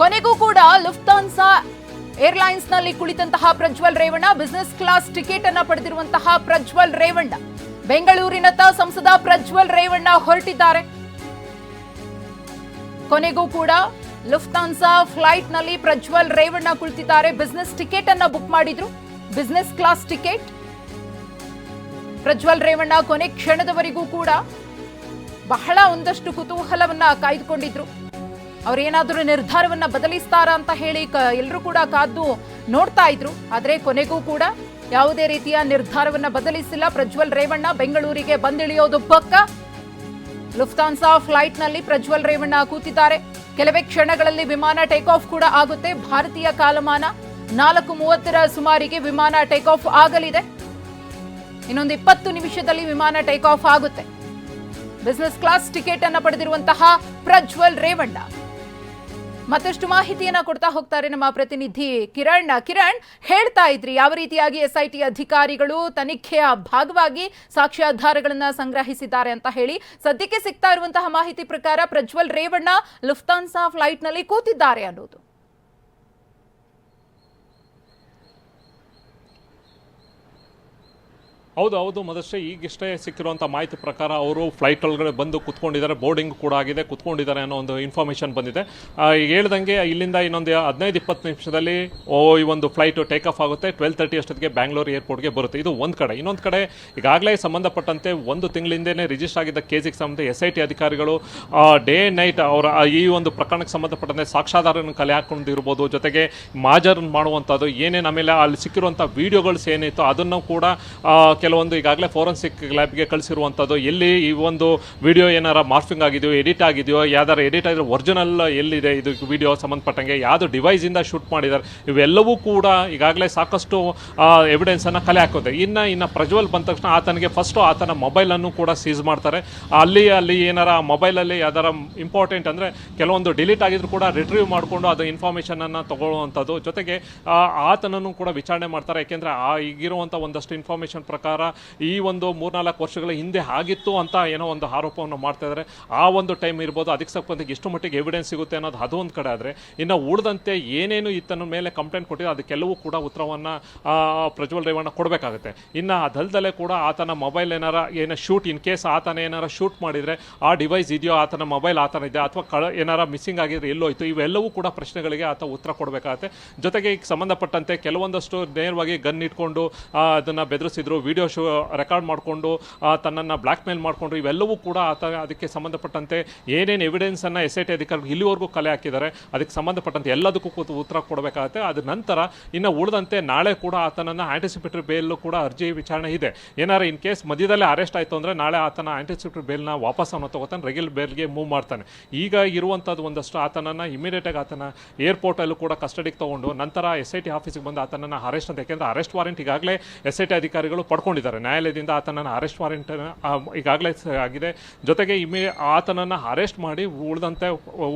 ಕೊನೆಗೂ ಕೂಡ Lufthansa airlines ನಲ್ಲಿ ಕುಳಿತಂತಹ Prajwal Revanna business class ticket ಅನ್ನು ಪಡೆದಿರುವಂತಹ ಪ್ರಜ್ವಲ್ ರೇವಣ್ಣ ಬೆಂಗಳೂರಿನತ್ತ ಸಂಸದ ಪ್ರಜ್ವಲ್ ರೇವಣ್ಣ ಹೊರಟಿದ್ದಾರೆ. ಕೊನೆಗೂ ಕೂಡ ಲುಫ್ತಾನ್ಸಾ ಫ್ಲೈಟ್ ನಲ್ಲಿ ಪ್ರಜ್ವಲ್ ರೇವಣ್ಣ ಕುಳಿತಿದ್ದಾರೆ. ಬಿಸಿನೆಸ್ ಟಿಕೆಟ್ ಅನ್ನ ಬುಕ್ ಮಾಡಿದ್ರು, business class ticket. Prajwal Revanna ಕೊನೆ ಕ್ಷಣದವರೆಗೂ ಕೂಡ ಬಹಳ ಒಂದಷ್ಟು ಕುತೂಹಲವನ್ನ ಕಾಯ್ದುಕೊಂಡಿದ್ರು. ಅವರೇನಾದ್ರೂ ನಿರ್ಧಾರವನ್ನ ಬದಲಿಸ್ತಾರ ಅಂತ ಹೇಳಿ ಎಲ್ಲರೂ ಕೂಡ ಕಾದು ನೋಡ್ತಾ ಇದ್ರು. ಆದ್ರೆ ಕೊನೆಗೂ ಕೂಡ ಯಾವುದೇ ರೀತಿಯ ನಿರ್ಧಾರವನ್ನ ಬದಲಿಸಿಲ್ಲ. ಪ್ರಜ್ವಲ್ ರೇವಣ್ಣ ಬೆಂಗಳೂರಿಗೆ ಬಂದಿಳಿಯೋದು ಪಕ್ಕ. ಲುಫ್ತಾನ್ಸಾ ಫ್ಲೈಟ್ ನಲ್ಲಿ ಪ್ರಜ್ವಲ್ ರೇವಣ್ಣ ಕೂತಿದ್ದಾರೆ. ಕೆಲವೇ ಕ್ಷಣಗಳಲ್ಲಿ ವಿಮಾನ ಟೇಕ್ ಆಫ್ ಕೂಡ ಆಗುತ್ತೆ. ಭಾರತೀಯ ಕಾಲಮಾನ 4:30 ಸುಮಾರಿಗೆ ವಿಮಾನ ಟೇಕ್ ಆಫ್ ಆಗಲಿದೆ. ಇನ್ನೊಂದು 20 ನಿಮಿಷದಲ್ಲಿ ವಿಮಾನ ಟೇಕ್ ಆಫ್ ಆಗುತ್ತೆ. ಬಿಸಿನೆಸ್ ಕ್ಲಾಸ್ ಟಿಕೆಟ್ ಅನ್ನ ಪಡೆದಿರುವಂತಹ ಪ್ರಜ್ವಲ್ ರೇವಣ್ಣ ಮತ್ತಷ್ಟು ಮಾಹಿತಿಯನ್ನ ಕೊಡ್ತಾ ಹೋಗ್ತಾರೆ ನಮ್ಮ ಪ್ರತಿನಿಧಿ ಕಿರಣ್. ಹೇಳ್ತಾ ಇದ್ರಿ ಯಾವ ರೀತಿಯಾಗಿ SIT ಅಧಿಕಾರಿಗಳು ತನಿಖೆಯ ಭಾಗವಾಗಿ ಸಾಕ್ಷ್ಯಾಧಾರಗಳನ್ನ ಸಂಗ್ರಹಿಸಿದ್ದಾರೆ ಅಂತ ಹೇಳಿ. ಸದ್ಯಕ್ಕೆ ಸಿಗ್ತಾ ಇರುವಂತಹ ಮಾಹಿತಿ ಪ್ರಕಾರ ಪ್ರಜ್ವಲ್ ರೇವಣ್ಣ ಲುಫ್ತಾನ್ಸಾ ಫ್ಲೈಟ್ ನಲ್ಲಿ ಕೂತಿದ್ದಾರೆ ಅನ್ನೋದು. ಹೌದು ಮದಶ್ರೀ, ಈಗಿಷ್ಟೇ ಸಿಕ್ಕಿರುವಂಥ ಮಾಹಿತಿ ಪ್ರಕಾರ ಅವರು ಫ್ಲೈಟ್ ಒಳಗಡೆ ಬಂದು ಕುತ್ಕೊಂಡಿದ್ದಾರೆ. ಬೋರ್ಡಿಂಗ್ ಕೂಡ ಆಗಿದೆ, ಕುತ್ಕೊಂಡಿದ್ದಾರೆ ಅನ್ನೋ ಒಂದು ಇನ್ಫಾರ್ಮೇಷನ್ ಬಂದಿದೆ. ಈಗ ಹೇಳ್ದಂಗೆ ಇಲ್ಲಿಂದ ಇನ್ನೊಂದು 15-20 ನಿಮಿಷದಲ್ಲಿ ಈ ಒಂದು ಫ್ಲೈಟು ಟೇಕ್ ಆಫ್ ಆಗುತ್ತೆ. 12:30 ಅಷ್ಟೊತ್ತಿಗೆ ಬ್ಯಾಂಗ್ಳೂರು ಏರ್ಪೋರ್ಟ್ಗೆ ಬರುತ್ತೆ. ಇದು ಒಂದು ಕಡೆ. ಇನ್ನೊಂದು ಕಡೆ ಈಗಾಗಲೇ ಸಂಬಂಧಪಟ್ಟಂತೆ 1 ತಿಂಗಳಿಂದನೇ ರಿಜಿಸ್ಟರ್ ಆಗಿದ್ದ ಕೇಸಿಗೆ ಸಂಬಂಧ SIT ಅಧಿಕಾರಿಗಳು ಡೇ ನೈಟ್ ಅವರ ಈ ಒಂದು ಪ್ರಕರಣಕ್ಕೆ ಸಂಬಂಧಪಟ್ಟಂತೆ ಸಾಕ್ಷ್ಯಾಧಾರವನ್ನು ಕಲೆ ಹಾಕೊಂಡಿರ್ಬೋದು, ಜೊತೆಗೆ ಮಾಜರನ್ನು ಮಾಡುವಂಥದ್ದು ಏನೇನು, ಆಮೇಲೆ ಅಲ್ಲಿ ಸಿಕ್ಕಿರುವಂಥ ವೀಡಿಯೋಗಳ್ಸ್ ಏನಿತ್ತು ಅದನ್ನು ಕೂಡ ಕೆಲವೊಂದು ಈಗಾಗಲೇ ಫೋರೆನ್ಸಿಕ್ ಲ್ಯಾಬ್ಗೆ ಕಳಿಸಿರುವಂಥದ್ದು. ಎಲ್ಲಿ ಈ ಒಂದು ವಿಡಿಯೋ ಏನಾರ ಮಾರ್ಫಿಂಗ್ ಆಗಿದೆಯೋ, ಎಡಿಟ್ ಆಗಿದೆಯೋ, ಯಾವ್ದಾರು ಎಡಿಟ್ ಆಗಿರೋ ಒರಿಜಿನಲ್ ಎಲ್ಲಿದೆ ಇದು ವಿಡಿಯೋ ಸಂಬಂಧಪಟ್ಟಂಗೆ, ಯಾವುದು ಡಿವೈಸಿಂದ ಶೂಟ್ ಮಾಡಿದ್ದಾರೆ, ಇವೆಲ್ಲವೂ ಕೂಡ ಈಗಾಗಲೇ ಸಾಕಷ್ಟು ಎವಿಡೆನ್ಸನ್ನು ಕಲೆ ಹಾಕೋದೆ. ಇನ್ನು ಪ್ರಜ್ವಲ್ ಬಂದ ತಕ್ಷಣ ಆತನಿಗೆ ಫಸ್ಟು ಆತನ ಮೊಬೈಲನ್ನು ಕೂಡ ಸೀಸ್ ಮಾಡ್ತಾರೆ. ಅಲ್ಲಿ ಏನಾರ ಮೊಬೈಲಲ್ಲಿ ಯಾವ್ದಾರ ಇಂಪಾರ್ಟೆಂಟ್ ಅಂದರೆ ಕೆಲವೊಂದು ಡಿಲೀಟ್ ಆಗಿದ್ರು ಕೂಡ ರಿಟ್ರೀವ್ ಮಾಡಿಕೊಂಡು ಅದು ಇನ್ಫಾರ್ಮೇಷನನ್ನು ತಗೊಳ್ಳುವಂಥದ್ದು. ಜೊತೆಗೆ ಆತನನ್ನು ಕೂಡ ವಿಚಾರಣೆ ಮಾಡ್ತಾರೆ. ಯಾಕೆಂದರೆ ಈಗಿರುವಂಥ ಒಂದಷ್ಟು ಇನ್ಫಾರ್ಮೇಷನ್ ಪ್ರಕಾರ ಈ ಒಂದು 3-4 ವರ್ಷಗಳ ಹಿಂದೆ ಆಗಿತ್ತು ಅಂತ ಏನೋ ಒಂದು ಆರೋಪವನ್ನು ಮಾಡ್ತಾ ಇದ್ದಾರೆ. ಆ ಒಂದು ಟೈಮ್ ಇರ್ಬೋದು, ಅದಕ್ಕೆ ಸಂಬಂಧಿಗೆ ಎಷ್ಟು ಮಟ್ಟಿಗೆ ಎವಿಡೆನ್ಸ್ ಸಿಗುತ್ತೆ ಅನ್ನೋದು ಅದು ಒಂದು ಕಡೆ. ಆದರೆ ಇನ್ನು ಉಳಿದಂತೆ ಏನೇನು ಈತನ ಮೇಲೆ ಕಂಪ್ಲೇಂಟ್ ಕೊಟ್ಟಿದೆ ಅದಕ್ಕೆಲ್ಲವೂ ಕೂಡ ಉತ್ತರವನ್ನು ಪ್ರಜ್ವಲ್ ರೇವಣ್ಣ ಕೊಡಬೇಕಾಗುತ್ತೆ. ಇನ್ನು ಅದಲ್ದಲ್ಲೇ ಕೂಡ ಆತನ ಮೊಬೈಲ್ ಏನೋ ಶೂಟ್, ಇನ್ ಕೇಸ್ ಆತನ ಏನಾರ ಶೂಟ್ ಮಾಡಿದರೆ ಆ ಡಿವೈಸ್ ಇದೆಯೋ, ಆತನ ಮೊಬೈಲ್ ಆತನ ಇದೆ ಅಥವಾ ಏನಾರ ಮಿಸ್ಸಿಂಗ್ ಆಗಿದ್ರೆ ಎಲ್ಲೋಯ್ತು, ಇವೆಲ್ಲವೂ ಕೂಡ ಪ್ರಶ್ನೆಗಳಿಗೆ ಆತ ಉತ್ತರ ಕೊಡಬೇಕಾಗುತ್ತೆ. ಜೊತೆಗೆ ಈಗ ಸಂಬಂಧಪಟ್ಟಂತೆ ಕೆಲವೊಂದಷ್ಟು ನೇರವಾಗಿ ಗನ್ ಇಟ್ಕೊಂಡು ಅದನ್ನು ಬೆದರಿಸಿದ್ರು, ವಿಡಿಯೋ ರೆಕಾರ್ಡ್ ಮಾಡಿಕೊಂಡು ತನ್ನನ್ನು ಬ್ಲ್ಯಾಕ್ ಮೇಲ್ ಮಾಡಿಕೊಂಡ್ರು, ಇವೆಲ್ಲವೂ ಕೂಡ ಅದಕ್ಕೆ ಸಂಬಂಧಪಟ್ಟಂತೆ ಏನೇನು ಎವಿಡೆನ್ಸನ್ನು SIT ಅಧಿಕಾರಿಗಳು ಇಲ್ಲಿವರೆಗೂ ಕಲೆ ಹಾಕಿದ್ದಾರೆ ಅದಕ್ಕೆ ಸಂಬಂಧಪಟ್ಟಂತೆ ಎಲ್ಲದಕ್ಕೂ ಉತ್ತರ ಕೊಡಬೇಕಾಗುತ್ತೆ. ಅದ ನಂತರ ಇನ್ನು ಉಳಿದಂತೆ ನಾಳೆ ಕೂಡ ಆತನನ್ನು ಆಂಟಿಸಿಪೇಟರಿ ಬೇಲ್ ಕೂಡ ಅರ್ಜಿ ವಿಚಾರಣೆ ಇದೆ. ಏನಾರು ಇನ್ ಕೇಸ್ ಮಧ್ಯದಲ್ಲೇ ಅರೆಸ್ಟ್ ಆಯಿತು ಅಂದರೆ ನಾಳೆ ಆತನ ಆಂಟಿಸಿಪೇಟರಿ ಬೇಲ್ನ ವಾಪಸ್ ಅವನು ತಗೋತಾನೆ, ರೆಗ್ಯುಲರ್ ಬೇಲ್ಗೆ ಮೂವ್ ಮಾಡ್ತಾನೆ. ಈಗ ಇರುವಂಥದ್ದು ಒಂದಷ್ಟು ಆತನನ್ನು ಇಮಿಡಿಯೇಟಾಗಿ ಆತನ ಏರ್ಪೋರ್ಟಲ್ಲೂ ಕೂಡ ಕಸ್ಟಡಿಗೆ ತೊಗೊಂಡು ನಂತರ SIT ಆಫೀಸಿಗೆ ಬಂದು ಆತನನ್ನು ಅರೆಸ್ಟ್ ಅಂತ, ಯಾಕೆಂದರೆ ಅರೆಸ್ಟ್ ವಾರೆಂಟ್ ಈಗಾಗಲೇ SIT ಅಧಿಕಾರಿಗಳು ಪಡ್ಕೊಂಡಿದ್ದಾರೆ. ನ್ಯಾಯಾಲಯದಿಂದ ಆತನನ್ನು ಅರೆಸ್ಟ್ ವಾರೆಂಟ್ ಈಗಾಗಲೇ ಆಗಿದೆ. ಜೊತೆಗೆ ಆತನನ್ನು ಅರೆಸ್ಟ್ ಮಾಡಿ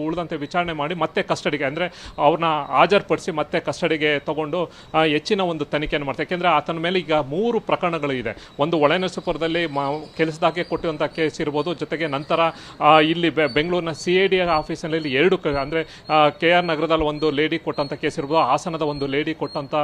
ಉಳಿದಂತೆ ವಿಚಾರಣೆ ಮಾಡಿ ಮತ್ತೆ ಕಸ್ಟಡಿಗೆ ಅಂದರೆ ಅವ್ರನ್ನ ಹಾಜರುಪಡಿಸಿ ಮತ್ತೆ ಕಸ್ಟಡಿಗೆ ತಗೊಂಡು ಹೆಚ್ಚಿನ ಒಂದು ತನಿಖೆಯನ್ನು ಮಾಡ್ತಾರೆ. ಯಾಕೆಂದರೆ ಆತನ ಮೇಲೆ ಈಗ 3 ಪ್ರಕರಣಗಳು ಇದೆ. ಒಂದು ಒಳನರಸೀಪುರದಲ್ಲಿ ಕೆಲಸದಾಗೆ ಕೊಟ್ಟಿರುವಂಥ ಕೇಸ್ ಇರ್ಬೋದು, ಜೊತೆಗೆ ನಂತರ ಇಲ್ಲಿ ಬೆಂಗಳೂರಿನ CID ಆಫೀಸಿನಲ್ಲಿ 2 ಅಂದರೆ KR ನಗರದಲ್ಲಿ ಒಂದು ಲೇಡಿ ಕೊಟ್ಟಂಥ ಕೇಸ್ ಇರ್ಬೋದು, ಹಾಸನದ ಒಂದು ಲೇಡಿ ಕೊಟ್ಟಂಥ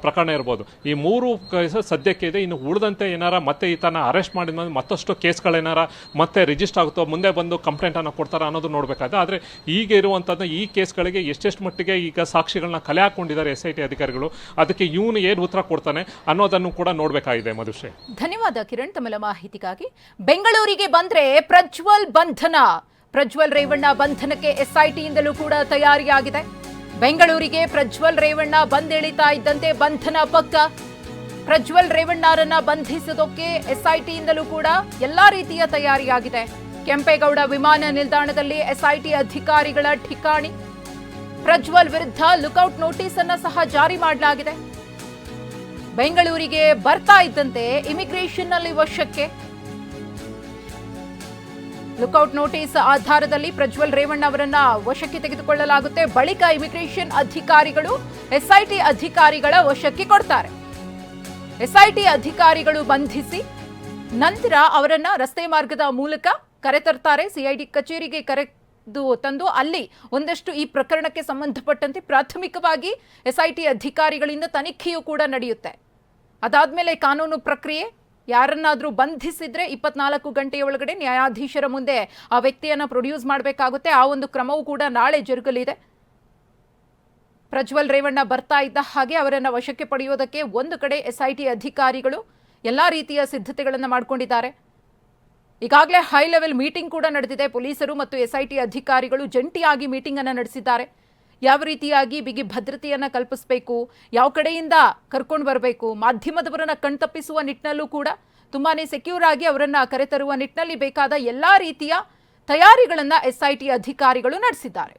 ಪ್ರಕರಣ ಇರ್ಬೋದು. ಈ 3 ಕೇಸ್ ಸದ್ಯಕ್ಕೆ ಇದೆ. ಇನ್ನು ಉಳಿದಂತೆ ಏನಾರ ಮತ್ತೆ ಈತನ ಅರೆಸ್ಟ್ ಮಾಡಿದ ಮೇಲೆ ಮತ್ತಷ್ಟು ಕೇಸ್ಗಳೇನಾರ ಮತ್ತೆ ರಿಜಿಸ್ಟರ್ ಆಗುತ್ತೋ, ಮುಂದೆ ಬಂದು ಕಂಪ್ಲೇಂಟನ್ನು ಕೊಡ್ತಾರೆ ಅನ್ನೋದು ನೋಡಬೇಕಾದ್ರೆ. ಆದರೆ ಈಗ ಇರುವಂಥದ್ದು ಈ ಕೇಸ್ಗಳಿಗೆ ಎಷ್ಟೆಷ್ಟು ಮಟ್ಟಿಗೆ ಈಗ ಸಾಕ್ಷಿಗಳನ್ನ ಕಲೆ ಹಾಕೊಂಡಿದ್ದಾರೆ SIT ಅಧಿಕಾರಿಗಳು, ಅದಕ್ಕೆ ಇವನು ಏನು ಉತ್ತರ ಕೊಡ್ತಾನೆ ಅನ್ನೋದನ್ನು ಕೂಡ ನೋಡಬೇಕಾಗಿದೆ. ಮಧುಶ್ರೀ, ಧನ್ಯವಾದ ಕಿರಣ್ ತಮ್ಮ ಮಾಹಿತಿಗಾಗಿ. ಬೆಂಗಳೂರಿಗೆ ಬಂದ್ರೆ ಪ್ರಜ್ವಲ್ ಬಂಧನ, ಪ್ರಜ್ವಲ್ ರೇವಣ್ಣ ಬಂಧನಕ್ಕೆ SIT ಇಂದಲೂ ಕೂಡ ತಯಾರಿಯಾಗಿದೆ. ಬೆಂಗಳೂರಿಗೆ ಪ್ರಜ್ವಲ್ ರೇವಣ್ಣ ಬಂದಿಳಿತಾ ಇದ್ದಂತೆ ಬಂಧನ ಪಕ್ಕ. ಪ್ರಜ್ವಲ್ ರೇವಣ್ಣರನ್ನ ಬಂಧಿಸೋದಕ್ಕೆ SIT ಇಂದಲೂ ಕೂಡ ಎಲ್ಲಾ ರೀತಿಯ ತಯಾರಿಯಾಗಿದೆ. ಕೆಂಪೇಗೌಡ ವಿಮಾನ ನಿಲ್ದಾಣದಲ್ಲಿ SIT ಅಧಿಕಾರಿಗಳ ಠಿಕಾಣಿ. ಪ್ರಜ್ವಲ್ ವಿರುದ್ಧ ಲುಕೌಟ್ ನೋಟಿಸ್ ಅನ್ನ ಸಹ ಜಾರಿ ಮಾಡಲಾಗಿದೆ. ಬೆಂಗಳೂರಿಗೆ ಬರ್ತಾ ಇದ್ದಂತೆ ಇಮಿಗ್ರೇಷನ್ ನಲ್ಲಿ ವಶಕ್ಕೆ. ಲುಕೌಟ್ ನೋಟಿಸ್ ಆಧಾರದಲ್ಲಿ ಪ್ರಜ್ವಲ್ ರೇವಣ್ಣ ಅವರನ್ನ ವಶಕ್ಕೆ ತೆಗೆದುಕೊಳ್ಳಲಾಗುತ್ತೆ. ಬಳಿಕ ಇಮಿಗ್ರೇಷನ್ ಅಧಿಕಾರಿಗಳು SIT ಅಧಿಕಾರಿಗಳ ವಶಕ್ಕೆ ಕೊಡ್ತಾರೆ. SIT ಅಧಿಕಾರಿಗಳು ಬಂಧಿಸಿ ನಂತರ ಅವರನ್ನ ರಸ್ತೆ ಮಾರ್ಗದ ಮೂಲಕ ಕರೆತರ್ತಾರೆ. CID ಕಚೇರಿಗೆ ತಂದು ಅಲ್ಲಿ ಒಂದಷ್ಟು ಈ ಪ್ರಕರಣಕ್ಕೆ ಸಂಬಂಧಪಟ್ಟಂತೆ ಪ್ರಾಥಮಿಕವಾಗಿ SIT ಅಧಿಕಾರಿಗಳಿಂದ ತನಿಖೆಯೂ ಕೂಡ ನಡೆಯುತ್ತೆ. ಅದಾದ್ಮೇಲೆ ಕಾನೂನು ಪ್ರಕ್ರಿಯೆ, ಯಾರನ್ನಾದ್ರೂ ಬಂಧಿಸಿದ್ರೆ 24 ಗಂಟೆಯ ಒಳಗಡೆ ನ್ಯಾಯಾಧೀಶರ ಮುಂದೆ ಆ ವ್ಯಕ್ತಿಯನ್ನ ಪ್ರೊಡ್ಯೂಸ್ ಮಾಡಬೇಕಾಗುತ್ತೆ. ಆ ಒಂದು ಕ್ರಮವೂ ಕೂಡ ನಾಳೆ ಜರುಗಲಿದೆ. ಪ್ರಜ್ವಲ್ ರೇವಣ್ಣ ಬರ್ತಾ ಇದ್ದ ಹಾಗೆ ಅವರನ್ನ ವಶಕ್ಕೆ ಪಡೆಯೋದಕ್ಕೆ ಒಂದು ಕಡೆ SIT ಅಧಿಕಾರಿಗಳು ಎಲ್ಲಾ ರೀತಿಯ ಸಿದ್ಧತೆಗಳನ್ನು ಮಾಡಿಕೊಂಡಿದ್ದಾರೆ. ಈಗಾಗಲೇ ಹೈ ಲೆವೆಲ್ ಮೀಟಿಂಗ್ ಕೂಡ ನಡೆದಿದೆ. ಪೊಲೀಸರು ಮತ್ತು SIT ಅಧಿಕಾರಿಗಳು ಜಂಟಿಯಾಗಿ ಮೀಟಿಂಗ್ ಅನ್ನು ನಡೆಸಿದ್ದಾರೆ. ಯಾವ ರೀತಿಯಾಗಿ ಬಿಗಿ ಭದ್ರತೆಯನ್ನ ಕಲ್ಪಿಸಬೇಕು, ಯಾವ ಕಡೆಯಿಂದ ಕರ್ಕೊಂಡು ಬರಬೇಕು, ಮಾಧ್ಯಮದವರನ್ನ ಕಣ್ತಪ್ಪಿಸುವ ನಿಟ್ಟಿನಲ್ಲೂ ಕೂಡ ತುಂಬಾನೇ ಸೆಕ್ಯೂರ್ ಆಗಿ ಅವರನ್ನ ಕರೆತರುವ ನಿಟ್ಟಿನಲ್ಲಿ ಬೇಕಾದ ಎಲ್ಲಾ ರೀತಿಯ ತಯಾರಿಗಳನ್ನ SIT ಅಧಿಕಾರಿಗಳು ನಡೆಸಿದ್ದಾರೆ.